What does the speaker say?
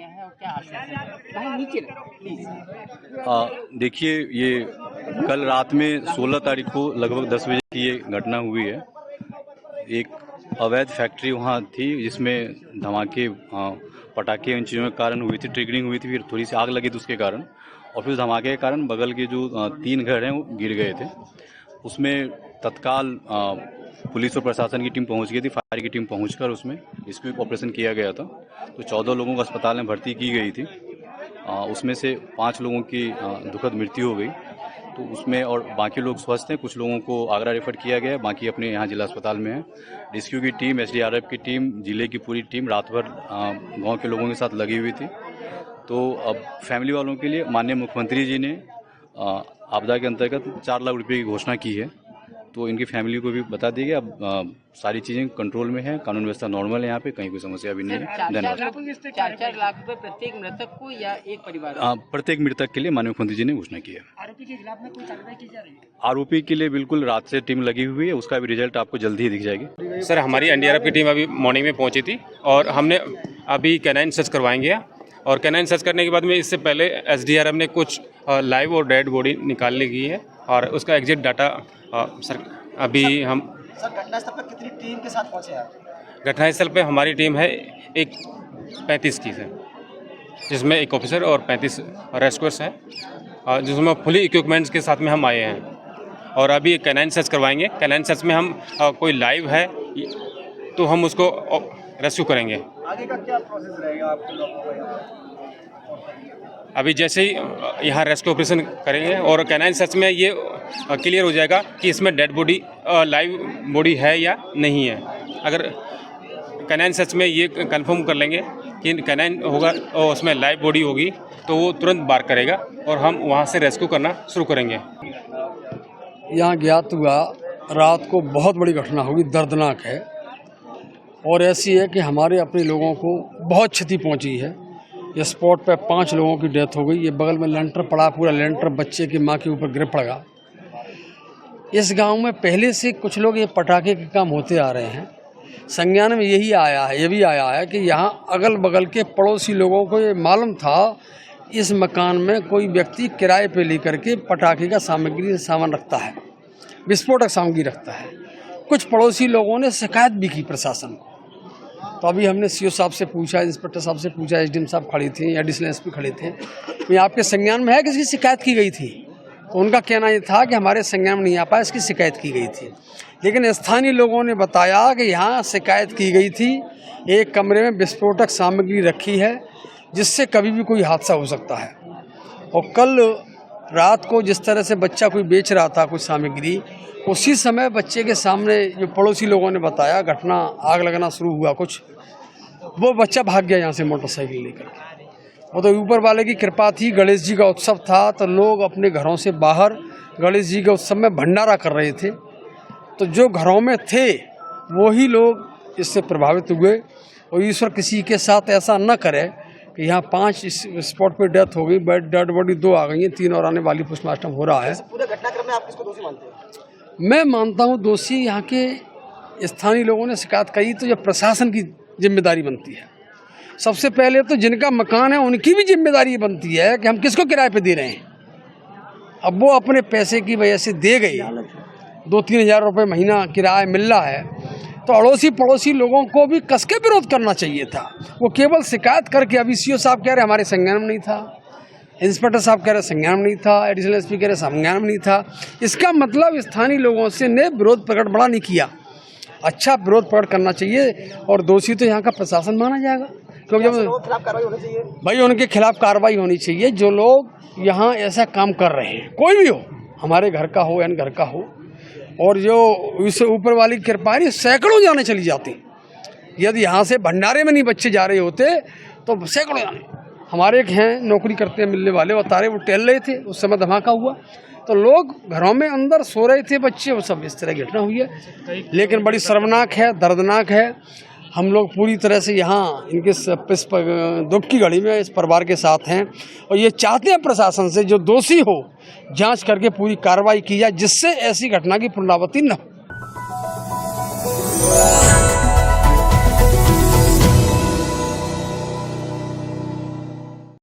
गया है और क्या आश्वासन? नीचे देखिए, ये कल रात में 16 तारीख को लगभग 10 बजे की ये घटना हुई है। एक अवैध फैक्ट्री वहाँ थी जिसमें धमाके, पटाखे इन चीज़ों के कारण हुई थी, ट्रिगरिंग हुई थी, फिर थोड़ी सी आग लगी थी उसके कारण, और फिर धमाके के कारण बगल के जो 3 घर हैं वो गिर गए थे। उसमें तत्काल पुलिस और प्रशासन की टीम पहुंच गई थी, फायर की टीम पहुंचकर उसमें रेस्क्यू ऑपरेशन किया गया था। तो 14 लोगों को अस्पताल में भर्ती की गई थी। उसमें से 5 लोगों की दुखद मृत्यु हो गई, तो उसमें और बाकी लोग स्वस्थ हैं। कुछ लोगों को आगरा रेफर किया गया है, बाकी अपने यहाँ जिला अस्पताल में है। रेस्क्यू की टीम, SDRF की टीम, जिले की पूरी टीम रात भर गाँव के लोगों के साथ लगी हुई थी। तो अब फैमिली वालों के लिए माननीय मुख्यमंत्री जी ने आपदा के अंतर्गत 4 लाख रुपये की घोषणा की है। तो इनकी फैमिली को भी बता दी गई, अब सारी चीज़ें कंट्रोल में है, कानून व्यवस्था नॉर्मल है, यहाँ पे कहीं कोई समस्या भी नहीं है। धन्यवाद। 4 लाख रुपए प्रत्येक मृतक को या एक परिवार? प्रत्येक मृतक के लिए माननीय मुख्यमंत्री जी ने घोषणा की है। आरोपी के खिलाफ में कोई कार्रवाई की जा रही है? आरोपी के लिए बिल्कुल रात से टीम लगी हुई है, उसका भी रिजल्ट आपको जल्दी ही दिख जाएगी। सर, हमारी NDRF की टीम अभी मॉर्निंग में पहुंची थी और हमने अभी कैनाइन सर्च करवाएंगे, और कैनाइन सर्च करने के बाद में इससे पहले SDRF ने कुछ लाइव और डेड बॉडी निकालने की है, और उसका एग्जिट डाटा सर अभी हम। सर, घटनास्थल पर कितनी टीम के साथ पहुंचे हैं? घटनास्थल पे हमारी टीम है 35 की है, जिसमें 1 ऑफिसर और 35 रेस्क्यूअर्स हैं, जिसमें फुली इक्विपमेंट्स के साथ में हम आए हैं। और अभी कैनाइन सर्च करवाएंगे। कैनाइन सर्च में हम कोई लाइव है तो हम उसको रेस्क्यू करेंगे। आगे का क्या प्रोसेस रहेगा आपके लोगों का? अभी जैसे ही यहाँ रेस्क्यू ऑपरेशन करेंगे और कैनाइन सर्च में ये क्लियर हो जाएगा कि इसमें डेड बॉडी, लाइव बॉडी है या नहीं है। अगर कैनाइन सर्च में ये कंफर्म कर लेंगे कि कैनाइन होगा और उसमें लाइव बॉडी होगी, तो वो तुरंत बार्क करेगा और हम वहाँ से रेस्क्यू करना शुरू करेंगे। यहाँ ज्ञात हुआ रात को बहुत बड़ी घटना हुई, दर्दनाक है, और ऐसी है कि हमारे अपने लोगों को बहुत क्षति पहुँची है। ये स्पॉट पे 5 लोगों की डेथ हो गई। ये बगल में लेंटर पड़ा, पूरा लेंटर बच्चे की माँ के ऊपर गिर पड़ा। इस गांव में पहले से कुछ लोग ये पटाखे के काम होते आ रहे हैं। संज्ञान में यही आया है, ये भी आया है कि यहाँ अगल बगल के पड़ोसी लोगों को ये मालूम था इस मकान में कोई व्यक्ति किराए पे लेकर के पटाखे का सामान रखता है, विस्फोटक सामग्री रखता है। कुछ पड़ोसी लोगों ने शिकायत भी की प्रशासन को। तो अभी हमने CO साहब से पूछा, इंस्पेक्टर साहब से पूछा, SDM साहब खड़े थे, एडिशनल SP खड़े थे, ये आपके संज्ञान में है कि इसकी शिकायत की गई थी? तो उनका कहना ये था कि हमारे संज्ञान में नहीं आ पाया, इसकी शिकायत की गई थी। लेकिन स्थानीय लोगों ने बताया कि यहाँ शिकायत की गई थी, एक कमरे में विस्फोटक सामग्री रखी है जिससे कभी भी कोई हादसा हो सकता है। और कल रात को जिस तरह से बच्चा कोई बेच रहा था कुछ सामग्री, उसी समय बच्चे के सामने जो पड़ोसी लोगों ने बताया घटना, आग लगना शुरू हुआ कुछ, वो बच्चा भाग गया यहाँ से मोटरसाइकिल लेकर के। वो तो ऊपर वाले की कृपा थी, गणेश जी का उत्सव था, तो लोग अपने घरों से बाहर गणेश जी के उत्सव में भंडारा कर रहे थे। तो जो घरों में थे वही लोग इससे प्रभावित हुए, और ईश्वर किसी के साथ ऐसा न करे कि यहाँ 5 इस स्पॉट पे डेथ हो गई, डेड बॉडी 2 आ गई हैं, 3 और आने वाली, पोस्टमार्टम हो रहा है। पूरे घटनाक्रम में आप किसको दोषी मानते हैं? मैं मानता हूँ दोषी यहाँ के स्थानीय लोगों ने शिकायत करी, तो ये प्रशासन की जिम्मेदारी बनती है। सबसे पहले तो जिनका मकान है उनकी भी जिम्मेदारी बनती है कि हम किसको किराए पे दे रहे हैं। अब वो अपने पैसे की वजह से दे गई, 2-3 हज़ार रुपये महीना किराया मिल रहा है, तो अड़ोसी पड़ोसी लोगों को भी कस के विरोध करना चाहिए था। वो केवल शिकायत करके, अभी CO साहब कह रहे हमारे संज्ञान में नहीं था, इंस्पेक्टर साहब कह रहे संज्ञान में नहीं था, एडिशनल SP कह रहे संज्ञान में नहीं था। इसका मतलब स्थानीय लोगों से ने विरोध प्रकट बड़ा नहीं किया। अच्छा विरोध प्रकट करना चाहिए, और दोषी तो यहाँ का प्रशासन माना जाएगा, क्योंकि जब कार्रवाई होनी चाहिए भाई उनके खिलाफ कार्रवाई होनी चाहिए। जो लोग यहाँ ऐसा काम कर रहे हैं, कोई भी हो, हमारे घर का हो या घर का हो, और जो इससे ऊपर वाली कृपा है, सैकड़ों जाने चली जाती। यदि यहाँ से भंडारे में नहीं बच्चे जा रहे होते तो सैकड़ों जाने। हमारे एक हैं नौकरी करते हैं मिलने वाले, बता रहे वो टहल रहे थे, उस समय धमाका हुआ, तो लोग घरों में अंदर सो रहे थे बच्चे, वो सब इस तरह घटना हुई है। लेकिन बड़ी शर्मनाक है, दर्दनाक है। हम लोग पूरी तरह से यहाँ इनके दुख की घड़ी में इस परिवार के साथ हैं, और ये चाहते हैं प्रशासन से जो दोषी हो जांच करके पूरी कार्रवाई की जाए, जिससे ऐसी घटना की पुनरावृत्ति न हो।